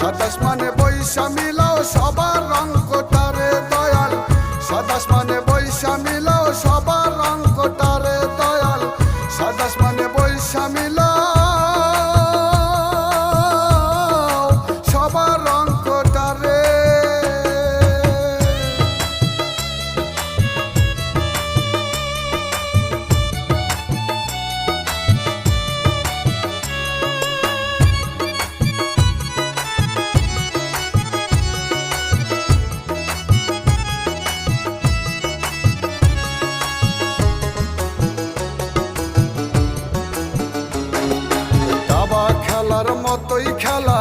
সাতাশ মানে বৈশা মিলাও সবার রং কোটারে দয়াল, সাতাশ মানে বৈশা মিলাও সবার রং কোটারে দয়াল, সাতাশ মানে বৈশা মিলাও সবার রং কোটারে। দাবা খেলার মতোই খেলা